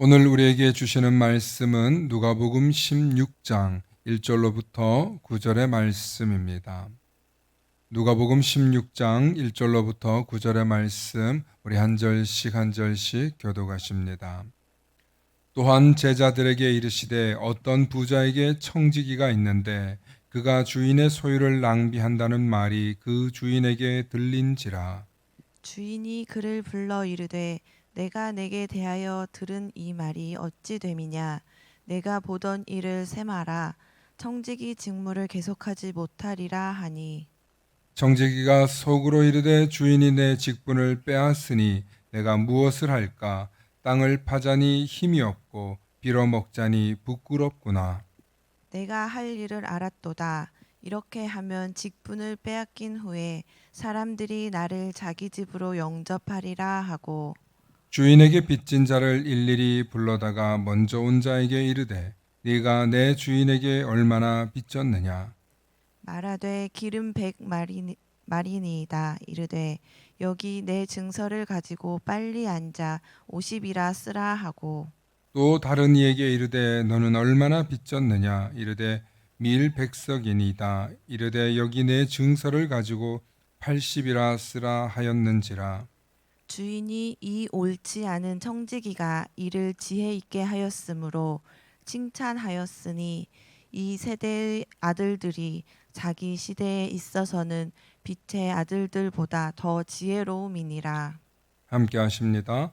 오늘 우리에게 주시는 말씀은 누가복음 16장 1절로부터 9절의 말씀입니다. 누가복음 16장 1절로부터 9절의 말씀 우리 한 절씩 한 절씩 교독하십니다. 또한 제자들에게 이르시되 어떤 부자에게 청지기가 있는데 그가 주인의 소유를 낭비한다는 말이 그 주인에게 들린지라. 주인이 그를 불러 이르되 내가 내게 대하여 들은 이 말이 어찌 됨이냐. 내가 보던 일을 세마라. 청지기 직무를 계속하지 못하리라 하니. 청지기가 속으로 이르되 주인이 내 직분을 빼앗으니 내가 무엇을 할까? 땅을 파자니 힘이 없고 빌어먹자니 부끄럽구나. 내가 할 일을 알았도다. 이렇게 하면 직분을 빼앗긴 후에 사람들이 나를 자기 집으로 영접하리라 하고. 주인에게 빚진 자를 일일이 불러다가 먼저 온 자에게 이르되 네가 내 주인에게 얼마나 빚졌느냐? 말하되 기름 100마리니이다. 이르되 여기 내 증서를 가지고 빨리 앉아 50이라 쓰라 하고. 또 다른 이에게 이르되 너는 얼마나 빚졌느냐? 이르되 밀 100석이니이다. 이르되 여기 내 증서를 가지고 80이라 쓰라 하였는지라. 주인이 이 옳지 않은 청지기가 이를 지혜 있게 하였으므로 칭찬하였으니 이 세대의 아들들이 자기 시대에 있어서는 빛의 아들들보다 더 지혜로움이니라. 함께 하십니다.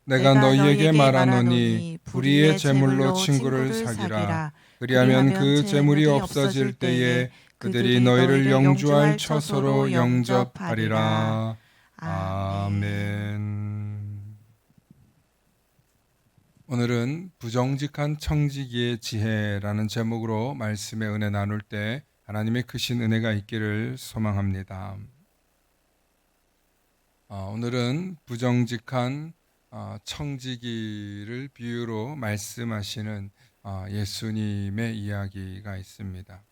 내가 내가 너희에게 너희에게 말하노니 말하노니 불의의 불의의 재물로 재물로 친구를 친구를 사기라. 사기라. 그리하면 그리하면 그 재물이 재물이 없어질 없어질 때에 때에 그들이 그들이 너희를 너희를 영주할 영주할 처소로 처소로 영접하리라. 영접하리라. 아멘. 아멘. 오늘은 부정직한 청지기의 지혜라는 제목으로 말씀의 은혜 나눌 때 하나님의 크신 은혜가 있기를 소망합니다. 오늘은 부정직한 청지기를 비유로 말씀하시는 예수님의 이야기가 있습니다.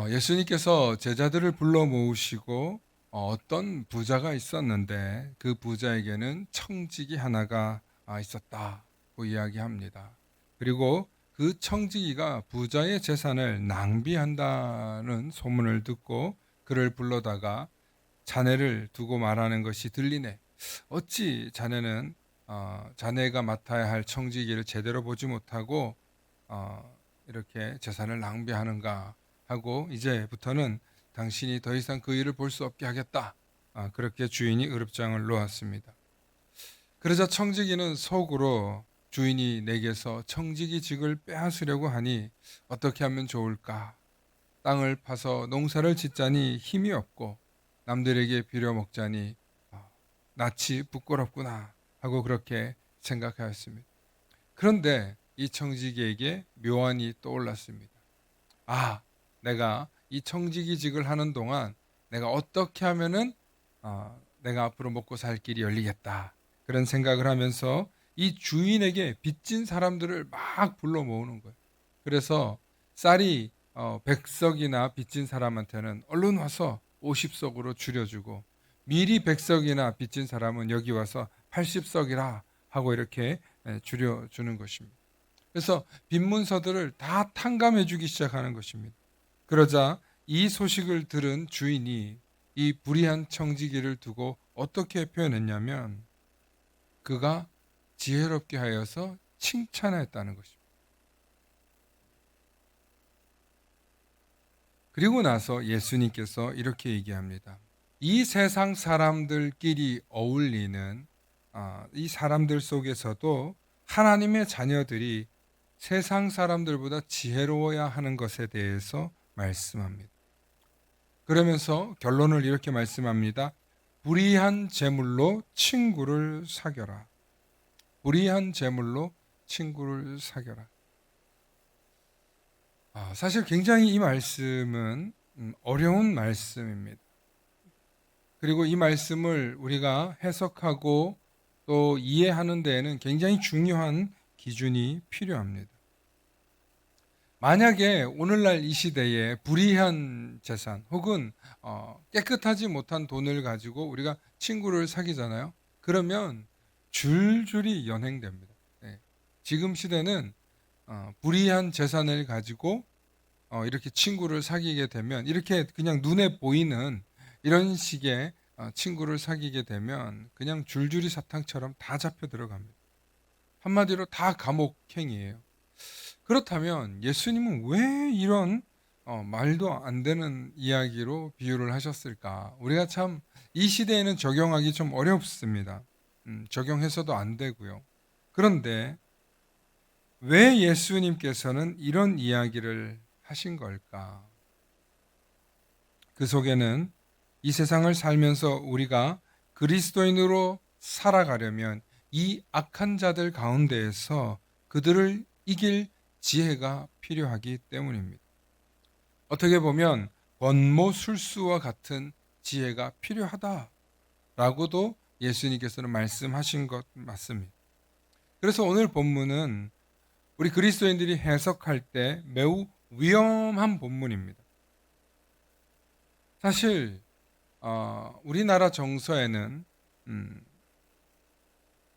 예수님께서 제자들을 불러 모으시고 어떤 부자가 있었는데 그 부자에게는 청지기 하나가 있었다고 이야기합니다. 그리고 그 청지기가 부자의 재산을 낭비한다는 소문을 듣고 그를 불러다가 자네를 두고 말하는 것이 들리네. 어찌 자네는 자네가 맡아야 할 청지기를 제대로 보지 못하고 이렇게 재산을 낭비하는가 하고 이제부터는 당신이 더 이상 그 일을 볼 수 없게 하겠다. 그렇게 주인이 의롭장을 놓았습니다. 그러자 청지기는 속으로 주인이 내게서 청지기직을 빼앗으려고 하니 어떻게 하면 좋을까? 땅을 파서 농사를 짓자니 힘이 없고 남들에게 빌어먹자니 낯이 부끄럽구나 하고 그렇게 생각하였습니다. 그런데 이 청지기에게 묘안이 떠올랐습니다. 내가 이 청지기직을 하는 동안 내가 어떻게 하면은 내가 앞으로 먹고 살 길이 열리겠다. 그런 생각을 하면서 이 주인에게 빚진 사람들을 막 불러 모으는 거예요. 그래서 쌀이 100석이나 빚진 사람한테는 얼른 와서 50석으로 줄여주고 미리 100석이나 빚진 사람은 여기 와서 80석이라 하고 이렇게 줄여주는 것입니다. 그래서 빈문서들을 다 탕감해 주기 시작하는 것입니다. 그러자 이 소식을 들은 주인이 이 불의한 청지기를 두고 어떻게 표현했냐면 그가 지혜롭게 하여서 칭찬했다는 것입니다. 그리고 나서 예수님께서 이렇게 얘기합니다. 이 세상 사람들끼리 어울리는 이 사람들 속에서도 하나님의 자녀들이 세상 사람들보다 지혜로워야 하는 것에 대해서 말씀합니다. 그러면서 결론을 이렇게 말씀합니다. 불의한 재물로 친구를 사겨라. 불의한 재물로 친구를 사겨라. 사실 굉장히 이 말씀은 어려운 말씀입니다. 그리고 이 말씀을 우리가 해석하고 또 이해하는 데에는 굉장히 중요한 기준이 필요합니다. 만약에 오늘날 이 시대에 불의한 재산 혹은 깨끗하지 못한 돈을 가지고 우리가 친구를 사귀잖아요. 그러면 줄줄이 연행됩니다. 지금 시대는 불이한 재산을 가지고 이렇게 친구를 사귀게 되면, 이렇게 그냥 눈에 보이는 이런 식의 친구를 사귀게 되면 그냥 줄줄이 사탕처럼 다 잡혀 들어갑니다. 한마디로 다 감옥행이에요. 그렇다면 예수님은 왜 이런 말도 안 되는 이야기로 비유를 하셨을까? 우리가 참 이 시대에는 적용하기 좀 어렵습니다. 적용해서도 안 되고요. 그런데 왜 예수님께서는 이런 이야기를 하신 걸까? 그 속에는 이 세상을 살면서 우리가 그리스도인으로 살아가려면 이 악한 자들 가운데에서 그들을 이길 지혜가 필요하기 때문입니다. 어떻게 보면 권모술수와 같은 지혜가 필요하다라고도 예수님께서는 말씀하신 것 맞습니다. 그래서 오늘 본문은 우리 그리스도인들이 해석할 때 매우 위험한 본문입니다. 사실 우리나라 정서에는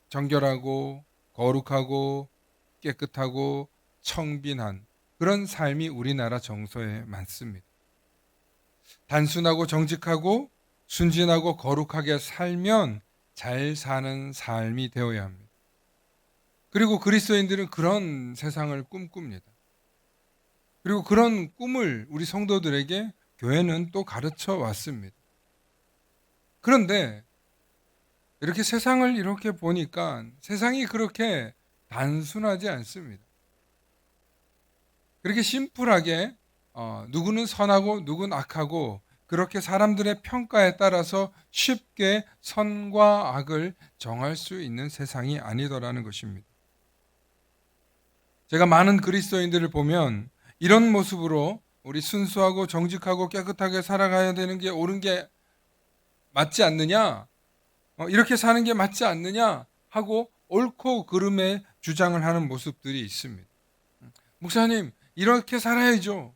정결하고 거룩하고 깨끗하고 청빈한 그런 삶이 우리나라 정서에 많습니다. 단순하고 정직하고 순진하고 거룩하게 살면 잘 사는 삶이 되어야 합니다. 그리고 그리스도인들은 그런 세상을 꿈꿉니다. 그리고 그런 꿈을 우리 성도들에게 교회는 또 가르쳐 왔습니다. 그런데 이렇게 세상을 이렇게 보니까 세상이 그렇게 단순하지 않습니다. 그렇게 심플하게 누구는 선하고 누구는 악하고 그렇게 사람들의 평가에 따라서 쉽게 선과 악을 정할 수 있는 세상이 아니더라는 것입니다. 제가 많은 그리스도인들을 보면 이런 모습으로 우리 순수하고 정직하고 깨끗하게 살아가야 되는 게 옳은 게 맞지 않느냐? 이렇게 사는 게 맞지 않느냐? 하고 옳고 그름의 주장을 하는 모습들이 있습니다. 목사님, 이렇게 살아야죠.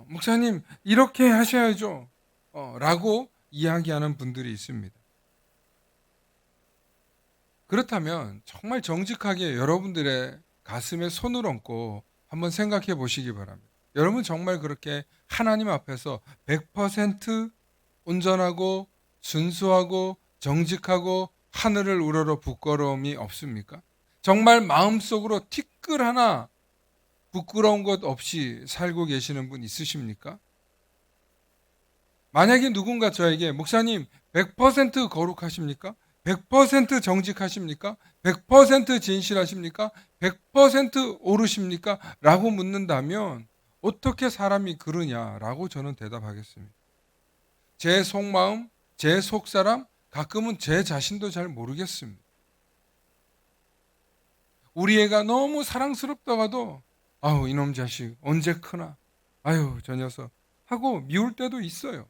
목사님, 이렇게 하셔야죠. 라고 이야기하는 분들이 있습니다. 그렇다면 정말 정직하게 여러분들의 가슴에 손을 얹고 한번 생각해 보시기 바랍니다. 여러분 정말 그렇게 하나님 앞에서 100% 온전하고 순수하고 정직하고 하늘을 우러러 부끄러움이 없습니까? 정말 마음속으로 티끌 하나 부끄러운 것 없이 살고 계시는 분 있으십니까? 만약에 누군가 저에게 목사님 100% 거룩하십니까? 100% 정직하십니까? 100% 진실하십니까? 100% 옳으십니까? 라고 묻는다면 어떻게 사람이 그러냐라고 저는 대답하겠습니다. 제 속마음, 제 속사람, 가끔은 제 자신도 잘 모르겠습니다. 우리 애가 너무 사랑스럽다가도 아우 이놈 자식 언제 크나, 아유 저 녀석 하고 미울 때도 있어요.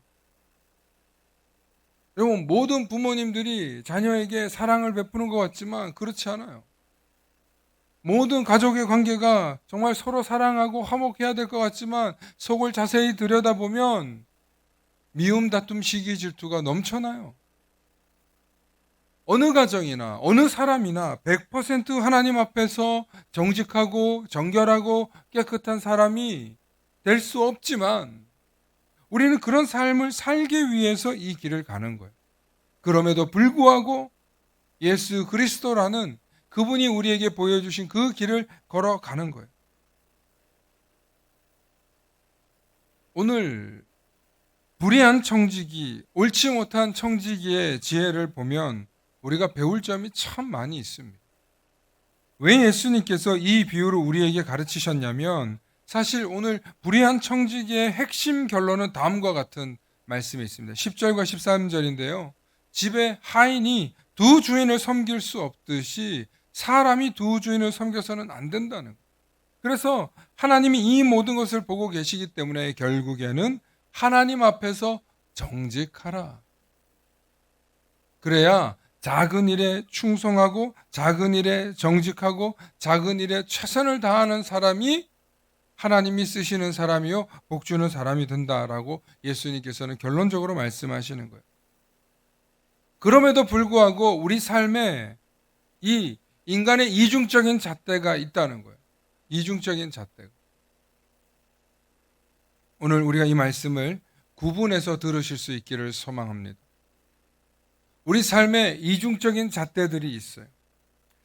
여러분 모든 부모님들이 자녀에게 사랑을 베푸는 것 같지만 그렇지 않아요. 모든 가족의 관계가 정말 서로 사랑하고 화목해야 될 것 같지만 속을 자세히 들여다보면 미움, 다툼, 시기, 질투가 넘쳐나요. 어느 가정이나 어느 사람이나 100% 하나님 앞에서 정직하고 정결하고 깨끗한 사람이 될 수 없지만 우리는 그런 삶을 살기 위해서 이 길을 가는 거예요. 그럼에도 불구하고 예수 그리스도라는 그분이 우리에게 보여주신 그 길을 걸어가는 거예요. 오늘 불의한 청지기, 옳지 못한 청지기의 지혜를 보면 우리가 배울 점이 참 많이 있습니다. 왜 예수님께서 이 비유를 우리에게 가르치셨냐면 사실 오늘 불의한 청지기의 핵심 결론은 다음과 같은 말씀이 있습니다. 10절과 13절인데요. 집에 하인이 두 주인을 섬길 수 없듯이 사람이 두 주인을 섬겨서는 안 된다는 거예요. 그래서 하나님이 이 모든 것을 보고 계시기 때문에 결국에는 하나님 앞에서 정직하라. 그래야 작은 일에 충성하고 작은 일에 정직하고 작은 일에 최선을 다하는 사람이 하나님이 쓰시는 사람이요 복주는 사람이 된다라고 예수님께서는 결론적으로 말씀하시는 거예요. 그럼에도 불구하고 우리 삶에 이 인간의 이중적인 잣대가 있다는 거예요. 이중적인 잣대가. 오늘 우리가 이 말씀을 구분해서 들으실 수 있기를 소망합니다. 우리 삶에 이중적인 잣대들이 있어요.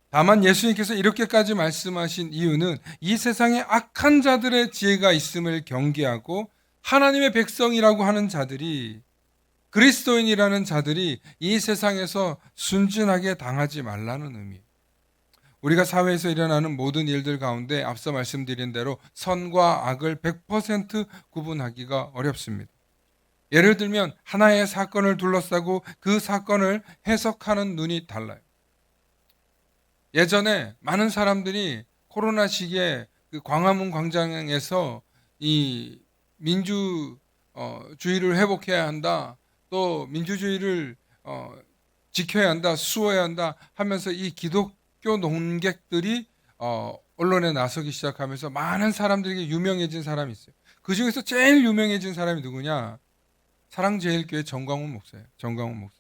다만 예수님께서 이렇게까지 말씀하신 이유는 이 세상에 악한 자들의 지혜가 있음을 경계하고 하나님의 백성이라고 하는 자들이, 그리스도인이라는 자들이 이 세상에서 순진하게 당하지 말라는 의미. 우리가 사회에서 일어나는 모든 일들 가운데 앞서 말씀드린 대로 선과 악을 100% 구분하기가 어렵습니다. 예를 들면 하나의 사건을 둘러싸고 그 사건을 해석하는 눈이 달라요. 예전에 많은 사람들이 코로나 시기에 그 광화문 광장에서 이 민주주의를 회복해야 한다, 또 민주주의를 지켜야 한다, 수호해야 한다 하면서 이 기독교 논객들이 언론에 나서기 시작하면서 많은 사람들에게 유명해진 사람이 있어요. 그 중에서 제일 유명해진 사람이 누구냐? 사랑제일교회 정광훈 목사예요. 정광훈 목사.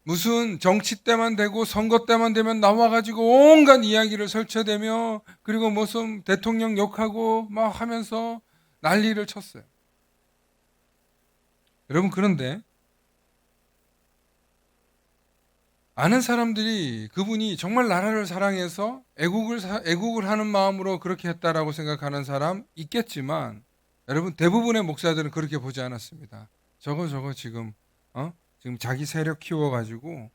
무슨 정치 때만 되고 선거 때만 되면 나와가지고 온갖 이야기를 설쳐대며, 그리고 무슨 대통령 욕하고 막 하면서 난리를 쳤어요. 여러분, 그런데 많은 사람들이 그분이 정말 나라를 사랑해서 애국을 하는 마음으로 그렇게 했다라고 생각하는 사람 있겠지만, 여러분, 대부분의 목사들은 그렇게 보지 않았습니다. 저거 지금 지금 자기 세력 키워가지고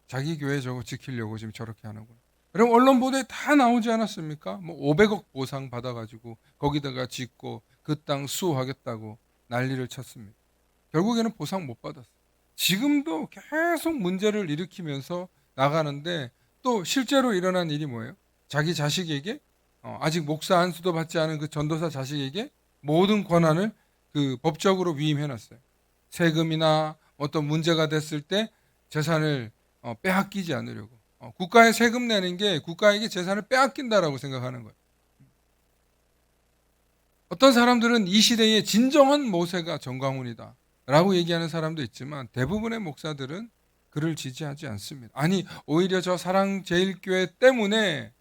자기 교회 저거 지키려고 지금 저렇게 하는구나. 여러분, 언론 보도에 다 나오지 않았습니까? 뭐 500억 보상 받아가지고 거기다가 짓고 그 땅 수호하겠다고 난리를 쳤습니다. 결국에는 보상 못 받았어요. 지금도 계속 문제를 일으키면서 나가는데, 또 실제로 일어난 일이 뭐예요? 자기 자식에게 아직 목사 안수도 받지 않은 그 전도사 자식에게 모든 권한을 그 법적으로 위임해놨어요. 세금이나 어떤 문제가 됐을 때 재산을 빼앗기지 않으려고. 국가에 세금 내는 게 국가에게 재산을 빼앗긴다라고 생각하는 거예요. 어떤 사람들은 이 시대의 진정한 모세가 정광훈이다 라고 얘기하는 사람도 있지만, 대부분의 목사들은 그를 지지하지 않습니다. 아니, 오히려 저 사랑제일교회 때문에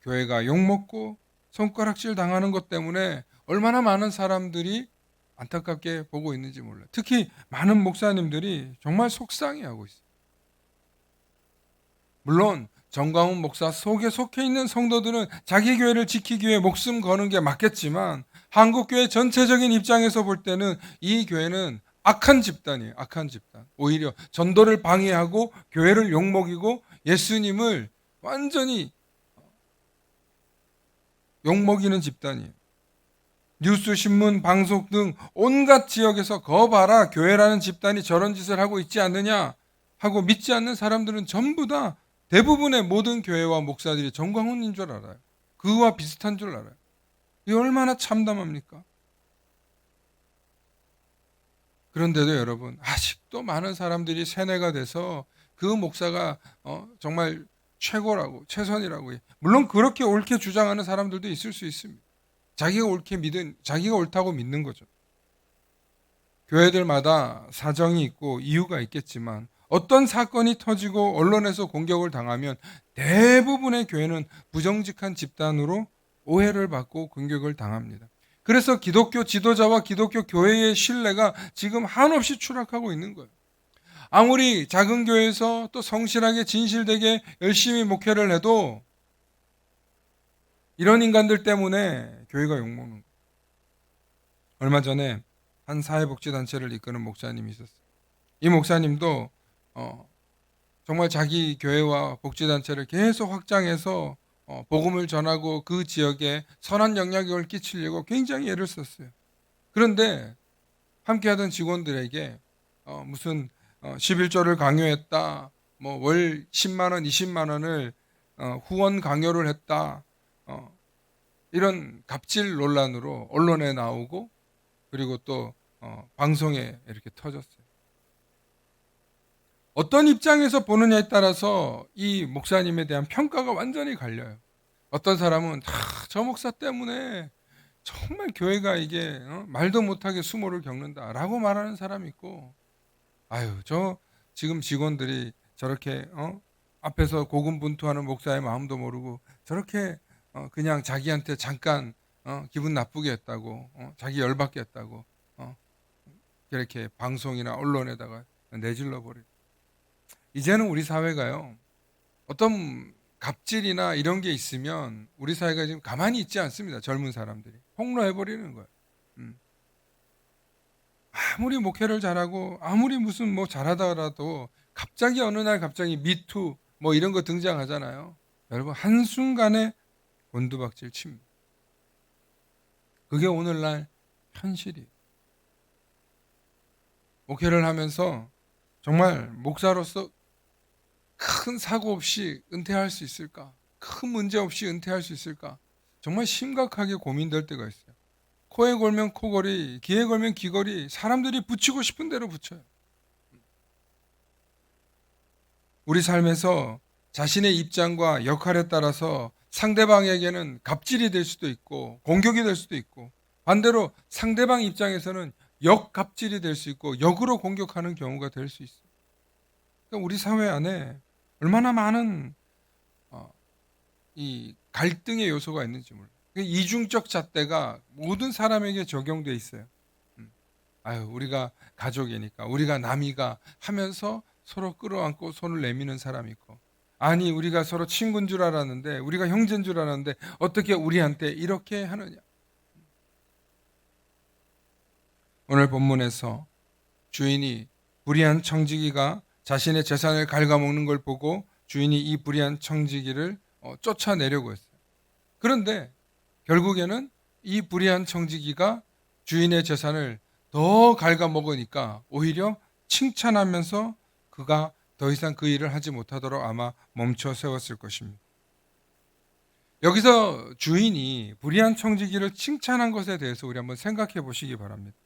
교회가 욕먹고 손가락질 당하는 것 때문에 얼마나 많은 사람들이 안타깝게 보고 있는지 몰라요. 특히 많은 목사님들이 정말 속상해하고 있어요. 물론 정광훈 목사 속에 속해 있는 성도들은 자기 교회를 지키기 위해 목숨 거는 게 맞겠지만, 한국교회 전체적인 입장에서 볼 때는 이 교회는 악한 집단이에요. 악한 집단. 오히려 전도를 방해하고 교회를 욕먹이고 예수님을 완전히 욕먹이는 집단이에요. 뉴스, 신문, 방송 등 온갖 지역에서 거 봐라, 교회라는 집단이 저런 짓을 하고 있지 않느냐 하고 믿지 않는 사람들은 전부 다, 대부분의 모든 교회와 목사들이 정광훈인 줄 알아요. 그와 비슷한 줄 알아요. 이게 얼마나 참담합니까? 그런데도 여러분, 아직도 많은 사람들이 세뇌가 돼서 그 목사가 정말 최고라고, 최선이라고 해. 물론 그렇게 옳게 주장하는 사람들도 있을 수 있습니다. 자기가 옳다고 믿는 거죠. 교회들마다 사정이 있고 이유가 있겠지만, 어떤 사건이 터지고 언론에서 공격을 당하면 대부분의 교회는 부정직한 집단으로 오해를 받고 공격을 당합니다. 그래서 기독교 지도자와 기독교 교회의 신뢰가 지금 한없이 추락하고 있는 거예요. 아무리 작은 교회에서 또 성실하게 진실되게 열심히 목회를 해도 이런 인간들 때문에 교회가 욕먹는 거예요. 얼마 전에 한 사회복지단체를 이끄는 목사님이 있었어요. 이 목사님도 정말 자기 교회와 복지단체를 계속 확장해서 복음을 전하고 그 지역에 선한 영향력을 끼치려고 굉장히 애를 썼어요. 그런데 함께하던 직원들에게 무슨 11조를 강요했다, 뭐 월 10만 원, 20만 원을 후원 강요를 했다, 이런 갑질 논란으로 언론에 나오고, 그리고 또 방송에 이렇게 터졌어요. 어떤 입장에서 보느냐에 따라서 이 목사님에 대한 평가가 완전히 갈려요. 어떤 사람은 저 목사 때문에 정말 교회가 이게 말도 못하게 수모를 겪는다라고 말하는 사람이 있고, 아유, 저 지금 직원들이 저렇게 앞에서 고군분투하는 목사의 마음도 모르고 저렇게 그냥 자기한테 잠깐 기분 나쁘게 했다고 자기 열받게 했다고 이렇게 방송이나 언론에다가 내질러 버리. 이제는 우리 사회가요. 어떤 갑질이나 이런 게 있으면 우리 사회가 지금 가만히 있지 않습니다. 젊은 사람들이 폭로해 버리는 거예요. 음. 아무리 목회를 잘하고 아무리 무슨 뭐 잘하다라도 갑자기 어느 날 갑자기 미투 뭐 이런 거 등장하잖아요. 여러분 한순간에 곤두박질 칩니다. 그게 오늘날 현실이. 목회를 하면서 정말 목사로서 큰 사고 없이 은퇴할 수 있을까? 큰 문제 없이 은퇴할 수 있을까? 정말 심각하게 고민될 때가 있어요. 코에 걸면 코걸이, 귀에 걸면 귀걸이, 사람들이 붙이고 싶은 대로 붙여요. 우리 삶에서 자신의 입장과 역할에 따라서 상대방에게는 갑질이 될 수도 있고 공격이 될 수도 있고 반대로 상대방 입장에서는 역갑질이 될 수 있고 역으로 공격하는 경우가 될 수 있어요. 그러니까 우리 사회 안에 얼마나 많은 이 갈등의 요소가 있는지 몰라요. 이중적 잣대가 모든 사람에게 적용돼 있어요. 아유, 우리가 가족이니까, 우리가 남이가 하면서 서로 끌어안고 손을 내미는 사람이 있고, 아니, 우리가 서로 친구인 줄 알았는데, 우리가 형제인 줄 알았는데, 어떻게 우리한테 이렇게 하느냐. 오늘 본문에서 주인이 불의한 청지기가 자신의 재산을 갉아먹는 걸 보고 주인이 이 불의한 청지기를 쫓아내려고 했어요. 그런데 결국에는 이 불의한 청지기가 주인의 재산을 더 갉아먹으니까 오히려 칭찬하면서 그가 더 이상 그 일을 하지 못하도록 아마 멈춰 세웠을 것입니다. 여기서 주인이 불의한 청지기를 칭찬한 것에 대해서 우리 한번 생각해 보시기 바랍니다.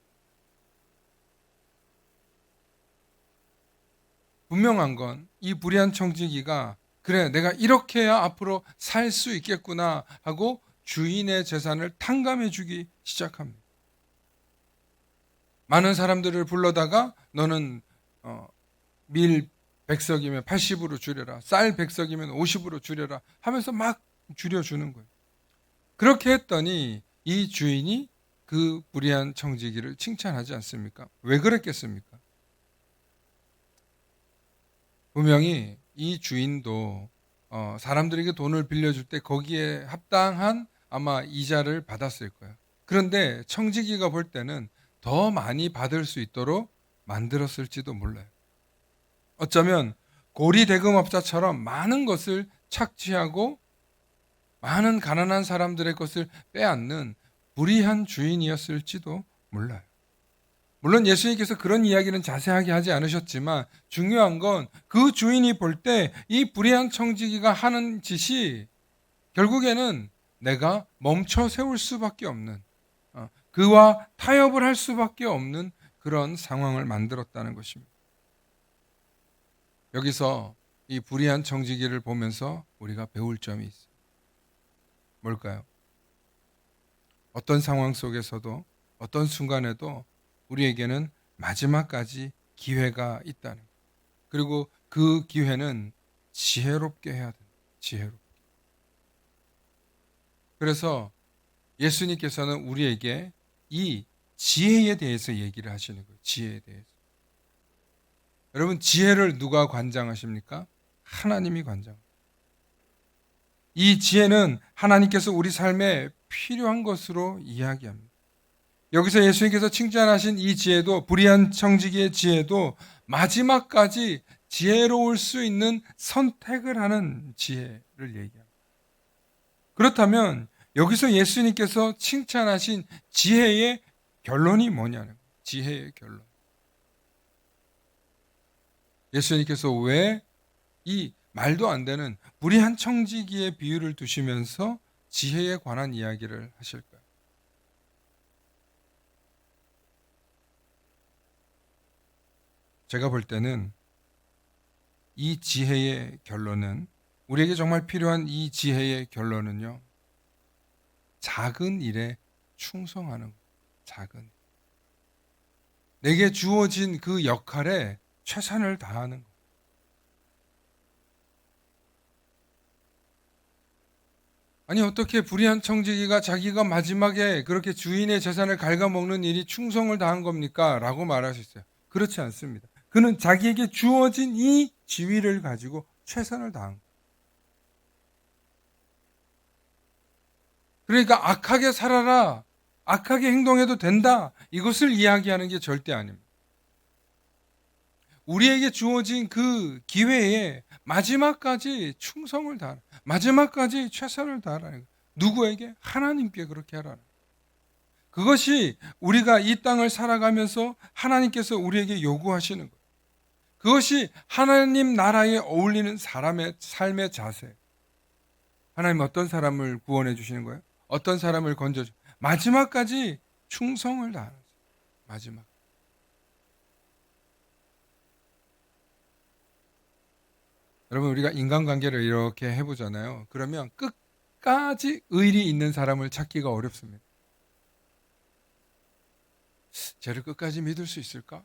분명한 건 이 불의한 청지기가 그래 내가 이렇게 해야 앞으로 살 수 있겠구나 하고 주인의 재산을 탕감해 주기 시작합니다. 많은 사람들을 불러다가 너는 밀 100석이면 80으로 줄여라. 쌀 100석이면 50으로 줄여라 하면서 막 줄여주는 거예요. 그렇게 했더니 이 주인이 그 불의한 청지기를 칭찬하지 않습니까? 왜 그랬겠습니까? 분명히 이 주인도 사람들에게 돈을 빌려줄 때 거기에 합당한 아마 이자를 받았을 거예요. 그런데 청지기가 볼 때는 더 많이 받을 수 있도록 만들었을지도 몰라요. 어쩌면 고리 대금업자처럼 많은 것을 착취하고 많은 가난한 사람들의 것을 빼앗는 불의한 주인이었을지도 몰라요. 물론 예수님께서 그런 이야기는 자세하게 하지 않으셨지만 중요한 건 그 주인이 볼 때 이 불의한 청지기가 하는 짓이 결국에는 내가 멈춰 세울 수밖에 없는 그와 타협을 할 수밖에 없는 그런 상황을 만들었다는 것입니다. 여기서 이 불의한 청지기를 보면서 우리가 배울 점이 있어요. 뭘까요? 어떤 상황 속에서도 어떤 순간에도 우리에게는 마지막까지 기회가 있다는 거예요. 그리고 그 기회는 지혜롭게 해야 돼요. 지혜롭게. 그래서 예수님께서는 우리에게 이 지혜에 대해서 얘기를 하시는 거예요. 지혜에 대해서. 여러분 지혜를 누가 관장하십니까? 하나님이 관장합니다. 이 지혜는 하나님께서 우리 삶에 필요한 것으로 이야기합니다. 여기서 예수님께서 칭찬하신 이 지혜도 불의한 청지기의 지혜도 마지막까지 지혜로울 수 있는 선택을 하는 지혜를 얘기합니다. 그렇다면 여기서 예수님께서 칭찬하신 지혜의 결론이 뭐냐는 거예요. 지혜의 결론. 예수님께서 왜 이 말도 안 되는 불의한 청지기의 비유를 두시면서 지혜에 관한 이야기를 하실까요? 제가 볼 때는 이 지혜의 결론은 우리에게 정말 필요한 이 지혜의 결론은요. 작은 일에 충성하는 거예요. 작은. 내게 주어진 그 역할에 최선을 다하는 거예요. 아니 어떻게 불의한 청지기가 자기가 마지막에 그렇게 주인의 재산을 갉아먹는 일이 충성을 다한 겁니까? 라고 말하셨어요. 그렇지 않습니다. 그는 자기에게 주어진 이 지위를 가지고 최선을 다한 거예요. 그러니까 악하게 살아라, 악하게 행동해도 된다, 이것을 이야기하는 게 절대 아닙니다. 우리에게 주어진 그 기회에 마지막까지 충성을 다하라, 마지막까지 최선을 다하라는 거예요. 누구에게? 하나님께 그렇게 하라는 거예요. 그것이 우리가 이 땅을 살아가면서 하나님께서 우리에게 요구하시는 거예요. 그것이 하나님 나라에 어울리는 사람의 삶의 자세. 하나님 어떤 사람을 구원해 주시는 거예요? 어떤 사람을 건져 주 마지막까지 충성을 다하는 거예요. 마지막. 여러분 우리가 인간관계를 이렇게 해보잖아요. 그러면 끝까지 의리 있는 사람을 찾기가 어렵습니다. 쟤를 끝까지 믿을 수 있을까?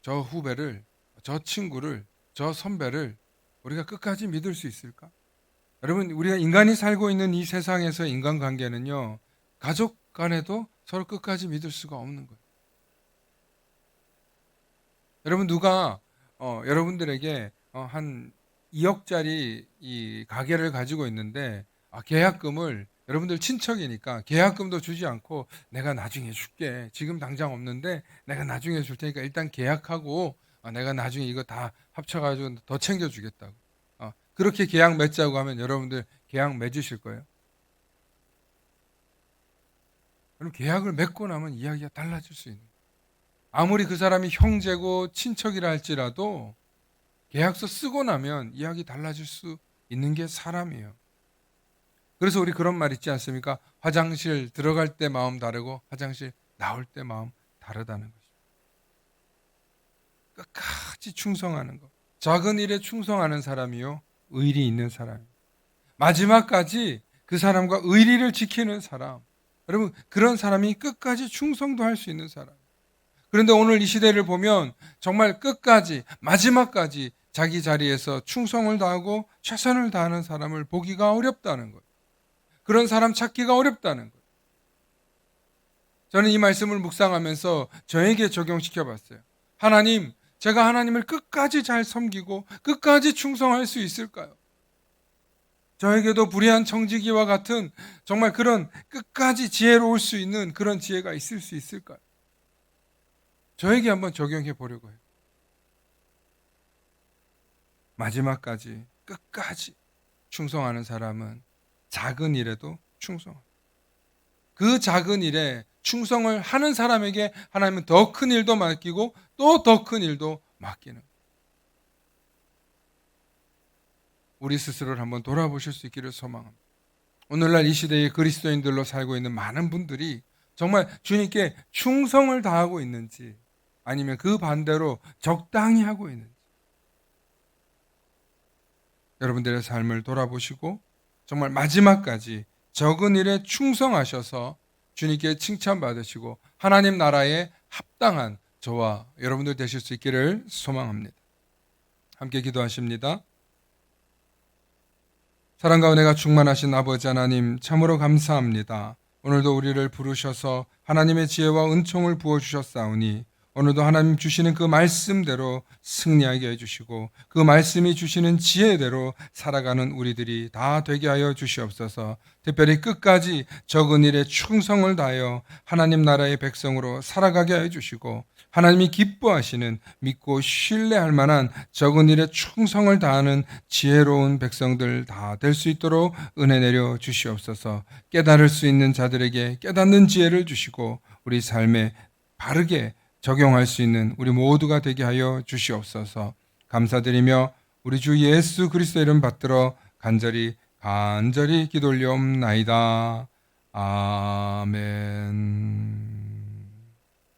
저 후배를, 저 친구를, 저 선배를 우리가 끝까지 믿을 수 있을까? 여러분 우리가 인간이 살고 있는 이 세상에서 인간관계는요, 가족 간에도 서로 끝까지 믿을 수가 없는 거예요. 여러분 누가 여러분들에게 한 2억짜리 이 가게를 가지고 있는데 계약금을, 여러분들 친척이니까 계약금도 주지 않고 내가 나중에 줄게, 지금 당장 없는데 내가 나중에 줄 테니까 일단 계약하고 내가 나중에 이거 다 합쳐가지고 더 챙겨주겠다고 그렇게 계약 맺자고 하면 여러분들 계약 맺으실 거예요? 그럼 계약을 맺고 나면 이야기가 달라질 수 있는 거예요. 아무리 그 사람이 형제고 친척이라 할지라도 계약서 쓰고 나면 이야기 달라질 수 있는 게 사람이에요. 그래서 우리 그런 말 있지 않습니까? 화장실 들어갈 때 마음 다르고 화장실 나올 때 마음 다르다는 것입니다. 끝까지 충성하는 것. 작은 일에 충성하는 사람이요, 의리 있는 사람입니다. 마지막까지 그 사람과 의리를 지키는 사람. 여러분 그런 사람이 끝까지 충성도 할 수 있는 사람. 그런데 오늘 이 시대를 보면 정말 끝까지 마지막까지 자기 자리에서 충성을 다하고 최선을 다하는 사람을 보기가 어렵다는 거예요. 그런 사람 찾기가 어렵다는 거예요. 저는 이 말씀을 묵상하면서 저에게 적용시켜 봤어요. 하나님, 제가 하나님을 끝까지 잘 섬기고 끝까지 충성할 수 있을까요? 저에게도 불의한 청지기와 같은 정말 그런 끝까지 지혜로울 수 있는 그런 지혜가 있을 수 있을까요? 저에게 한번 적용해 보려고 해요. 마지막까지 끝까지 충성하는 사람은 작은 일에도 충성합니다. 그 작은 일에 충성을 하는 사람에게 하나님은 더 큰 일도 맡기고 또 더 큰 일도 맡기는 거예요. 우리 스스로를 한번 돌아보실 수 있기를 소망합니다. 오늘날 이 시대의 그리스도인들로 살고 있는 많은 분들이 정말 주님께 충성을 다하고 있는지, 아니면 그 반대로 적당히 하고 있는지, 여러분들의 삶을 돌아보시고 정말 마지막까지 적은 일에 충성하셔서 주님께 칭찬받으시고 하나님 나라에 합당한 저와 여러분들 되실 수 있기를 소망합니다. 함께 기도하십니다. 사랑과 은혜가 충만하신 아버지 하나님, 참으로 감사합니다. 오늘도 우리를 부르셔서 하나님의 지혜와 은총을 부어주셨사오니 오늘도 하나님 주시는 그 말씀대로 승리하게 해주시고 그 말씀이 주시는 지혜대로 살아가는 우리들이 다 되게 하여 주시옵소서. 특별히 끝까지 적은 일에 충성을 다하여 하나님 나라의 백성으로 살아가게 해주시고 하나님이 기뻐하시는, 믿고 신뢰할 만한 적은 일에 충성을 다하는 지혜로운 백성들 다 될 수 있도록 은혜 내려 주시옵소서. 깨달을 수 있는 자들에게 깨닫는 지혜를 주시고 우리 삶에 바르게 적용할 수 있는 우리 모두가 되게 하여 주시옵소서. 감사드리며 우리 주 예수 그리스도 이름 받들어 간절히 기도 올려옵나이다. 아멘.